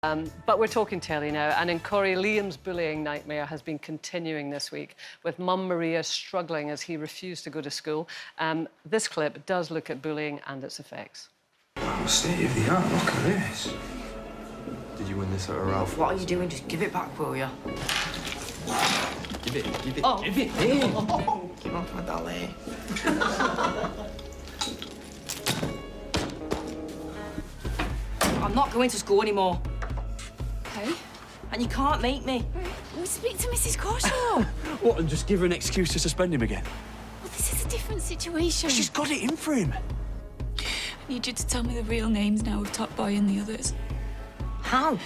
But we're talking telly now, and in Corrie, Liam's bullying nightmare has been continuing this week, with Mum Maria struggling as he refused to go to school. This clip does look at bullying and its effects. Oh, state of the art, look at this. Did you win this at a Ralph? What are you doing? Just give it back, will you? Give it. Oh. Give it here. Give off my dolly. I'm not going to school anymore. Okay. And you can't make me. We'll speak to Mrs. Crawshaw. What, and just give her an excuse to suspend him again? Well, this is a different situation. She's got it in for him. I need you to tell me the real names now of Top Boy and the others. How?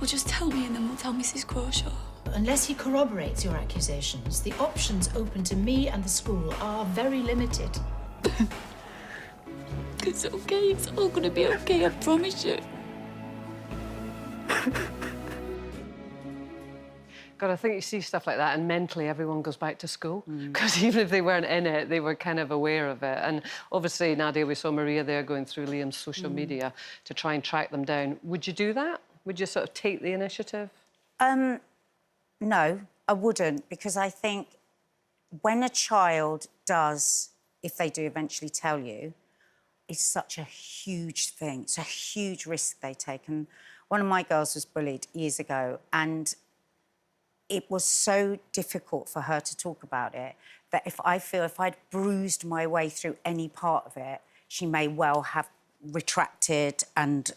Well, just tell me and then we'll tell Mrs. Crawshaw. Unless he corroborates your accusations, the options open to me and the school are very limited. It's okay. It's all gonna be okay, I promise you. God, I think you see stuff like that and mentally everyone goes back to school. Because even if they weren't in it, they were kind of aware of it. And obviously, Nadia, we saw Maria there going through Liam's social media to try and track them down. Would you do that? Would you sort of take the initiative? No, I wouldn't, because I think when a child does, if they do eventually tell you, it's such a huge thing. It's a huge risk they take. And one of my girls was bullied years ago, and it was so difficult for her to talk about it that if I'd bruised my way through any part of it, she may well have retracted and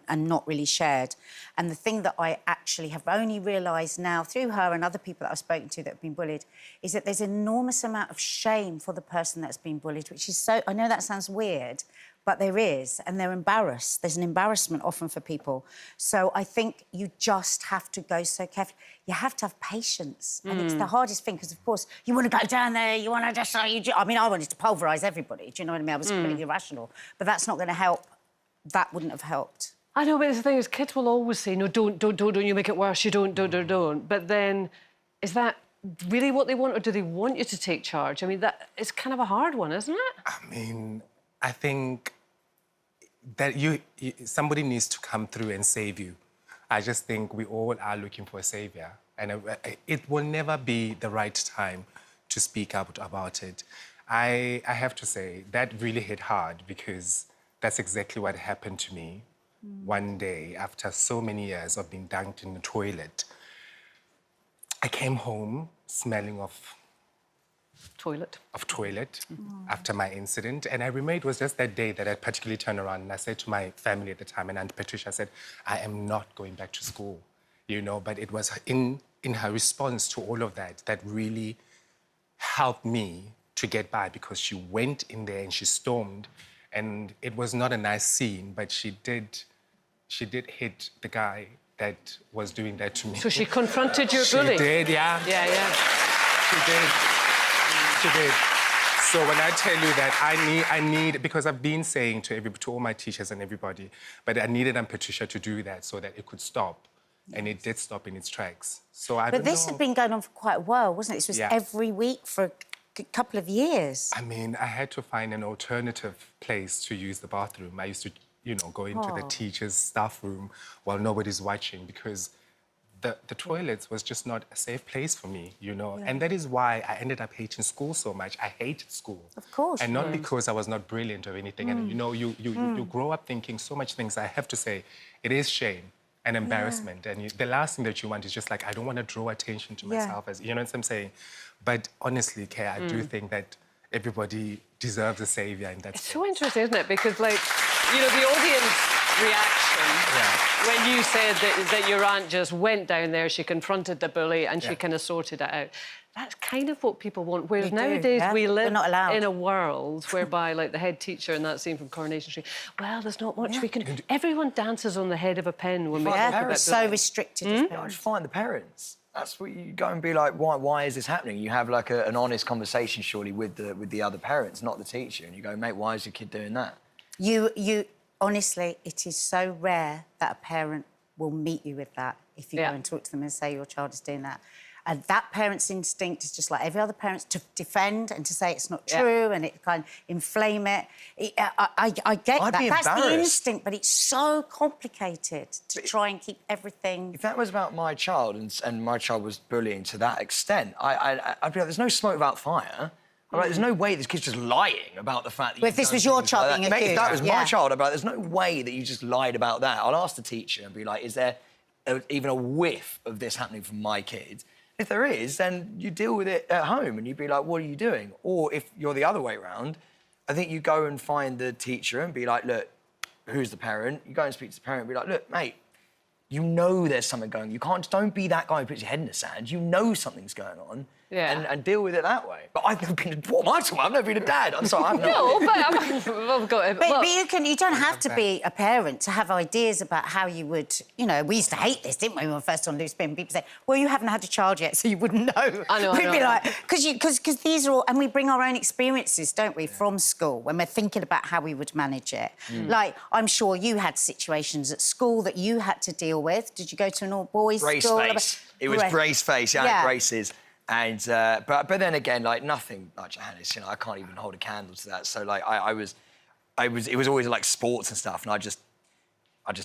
not really shared. And the thing that I actually have only realised now through her and other people that I've spoken to that have been bullied is that there's an enormous amount of shame for the person that's been bullied, which is so... I know that sounds weird, but there is, and they're embarrassed. There's an embarrassment often for people. So I think you just have to go so carefully. You have to have patience, and it's the hardest thing, because, of course, you want to go down there, you want to just... I mean, I wanted to pulverise everybody, do you know what I mean? I was completely irrational. But that's not going to help. That wouldn't have helped. I know, but the thing is, kids will always say, no, don't, you make it worse, you don't. But then, is that really what they want, or do they want you to take charge? I mean, that it's kind of a hard one, isn't it? I mean, I think that somebody needs to come through and save you. I just think we all are looking for a saviour, and it will never be the right time to speak out about it. I have to say, that really hit hard, because that's exactly what happened to me one day after so many years of being dunked in the toilet. I came home smelling of toilet after my incident. And I remember it was just that day that I particularly turned around and I said to my family at the time, and Aunt Patricia said, I am not going back to school, you know. But it was in her response to all of that that really helped me to get by, because she went in there and she stormed. And it was not a nice scene, but she did hit the guy that was doing that to me. So she confronted your bully? She did, yeah. Yeah. She did. So when I tell you that I need, because I've been saying to all my teachers and everybody, but I needed Aunt Patricia to do that so that it could stop. Yes. And it did stop in its tracks. So I don't know. But this had been going on for quite a while, wasn't it? This was every week for a couple of years. I mean, I had to find an alternative place to use the bathroom. I used to, you know, go into the teacher's staff room while nobody's watching, because the toilets was just not a safe place for me, you know. Yeah. And that is why I ended up hating school so much. I hated school. Of course. And not because I was not brilliant or anything. And, you know, you grow up thinking so much things. I have to say, it is shame and embarrassment. And the last thing that you want is just like, I don't want to draw attention to myself, as you know what I'm saying? But honestly, Kay, I do think that everybody deserves a saviour in that sense. It's so interesting, isn't it? Because, like, you know, the audience reaction when you said that your aunt just went down there, she confronted the bully and she kind of sorted it out. That's kind of what people want. Whereas nowadays we live in a world whereby, like the head teacher in that scene from Coronation Street, well, there's not much we can do. Everyone dances on the head of a pin when we talk about bullying. So restricted. I just find the parents. That's what you go and be like, why is this happening? You have like an honest conversation, surely, with the other parents, not the teacher, and you go, mate, why is your kid doing that? Honestly, it is so rare that a parent will meet you with that if you go and talk to them and say your child is doing that. And that parent's instinct is just like every other parent's to defend and to say it's not true and it kind of inflame it. I get I'd that. be That's the embarrassed. instinct, but it's so complicated to try and keep everything... If that was about my child and my child was bullying to that extent, I'd be like, there's no smoke without fire. I'm like, there's no way this kid's just lying about the fact that... Well, if this was your child being accused... Mate, if that was my child, I'd be like, there's no way that you just lied about that. I'll ask the teacher and be like, is there even a whiff of this happening from my kid? If there is, then you deal with it at home and you'd be like, what are you doing? Or if you're the other way around, I think you go and find the teacher and be like, look, who's the parent? You go and speak to the parent and be like, look, mate, you know there's something going on. You can't, don't be that guy who puts your head in the sand. You know something's going on. Yeah. And deal with it that way. But I've never been... What am I talking about? I've never been a dad. I'm sorry, I've No, but I've got it. But you don't have to be a parent to have ideas about how you would... You know, we used to hate this, didn't we, when we were first on Loose Bin? People say, well, you haven't had a child yet, so you wouldn't know. I know, We'd I be know. like... Because these are all... And we bring our own experiences, don't we, from school, when we're thinking about how we would manage it. Like, I'm sure you had situations at school that you had to deal with. Did you go to an all-boys school? Brace face. It was brace face. Yeah, I had braces. And but then again, like nothing like Johannes, you know, I can't even hold a candle to that. So like it was always like sports and stuff, and I just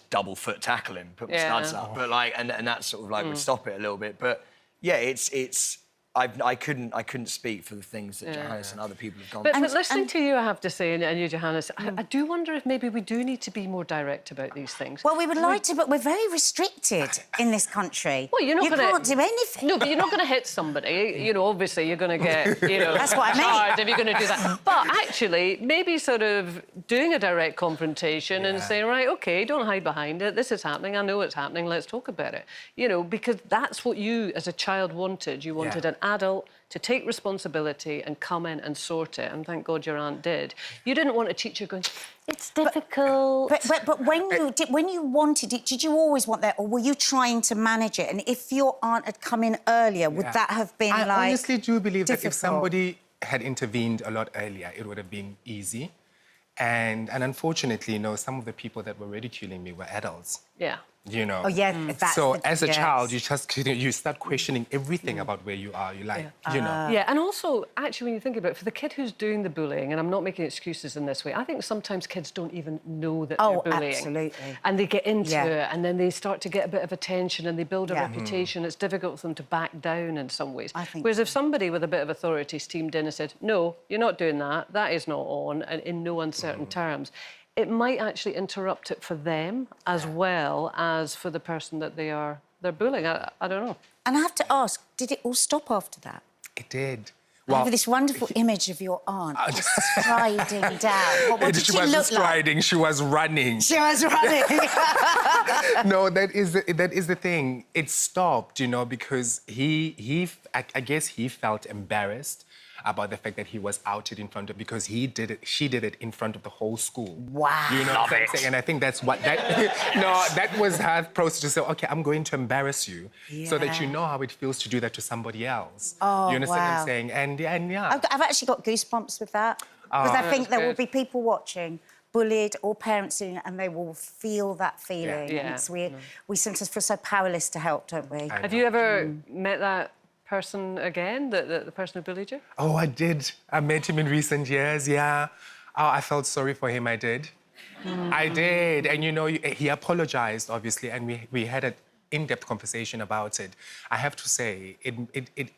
double foot tackle him, put my studs up, but like and that sort of like would stop it a little bit. But yeah, it's I couldn't speak for the things that Johannes and other people have gone through. But listening to you, I have to say, and you, Johannes, I do wonder if maybe we do need to be more direct about these things. Well, we would like to, but we're very restricted in this country. Well, you can't do anything. No, but you're not going to hit somebody. You know, obviously, you're going to get, you know... That's what I mean. Hard if you're going to do that. But actually, maybe sort of doing a direct confrontation and saying, right, OK, don't hide behind it. This is happening. I know it's happening. Let's talk about it. You know, because that's what you, as a child, wanted. You wanted an adult to take responsibility and come in and sort it, and thank God your aunt did. You didn't want a teacher going, it's difficult. But when you wanted it, did you always want that, or were you trying to manage it? And if your aunt had come in earlier, would that have been I like honestly do believe that if difficult? somebody had intervened a lot earlier, it would have been easy. And unfortunately, you know, some of the people that were ridiculing me were adults. Yeah. You know. Oh yeah. So as a child, you start questioning everything about where you are. You like, you know. Yeah, and also, actually, when you think about it, for the kid who's doing the bullying, and I'm not making excuses in this way, I think sometimes kids don't even know that they're bullying. Absolutely. And they get into it, and then they start to get a bit of attention, and they build a reputation. It's difficult for them to back down in some ways. I think Whereas if somebody with a bit of authority steamed in and said, no, you're not doing that, that is not on, and in no uncertain terms, it might actually interrupt it for them as well as for the person that they're bullying. I don't know. And I have to ask, did it all stop after that? It did. I have this wonderful image of your aunt just striding down. What did she wasn't look striding, she was running. She was running. No, that is the thing. It stopped, you know, because I guess he felt embarrassed about the fact that he was outed in front of, because she did it in front of the whole school. Wow. You know what I'm saying? And I think that's what that was her process to say, okay, I'm going to embarrass you so that you know how it feels to do that to somebody else. Oh, you understand what wow. I'm saying? And yeah. I've actually got goosebumps with that. Because I think there will be people watching, bullied or parents doing it, and they will feel that feeling. Yeah. And it's weird. We sometimes feel so powerless to help, don't we? Have you ever met that person again, the person who bullied you? Oh, I did. I met him in recent years, yeah. Oh, I felt sorry for him, I did. I did. And, you know, he apologized, obviously, and we had an in-depth conversation about it. I have to say, it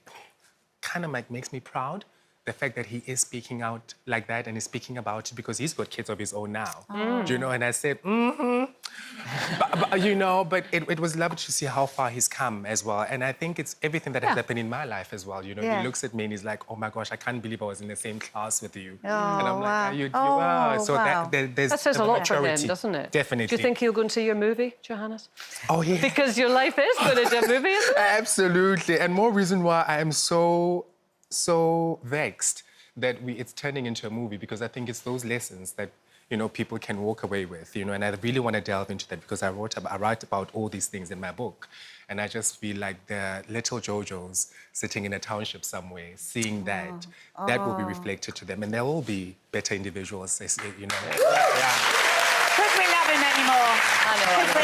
kind of like makes me proud, the fact that he is speaking out like that and is speaking about it, because he's got kids of his own now. Do you know? And I said, but you know, but it was lovely to see how far he's come as well. And I think it's everything that has happened in my life as well. You know, he looks at me and he's like, oh my gosh, I can't believe I was in the same class with you. And I'm like, you are. So there's that says a lot for him, maturity. doesn't it? Definitely. Do you think he'll go and see your movie, Johannes? Oh, yeah. Because your life is going into a movie, isn't it? Absolutely. And more reason why I am so vexed that it's turning into a movie, because I think it's those lessons that, you know, people can walk away with, you know, and I really want to delve into that, because I write about all these things in my book, and I just feel like the little Jojos sitting in a township somewhere, seeing that will be reflected to them, and they will be better individuals, you know. Could we love him anymore? I know.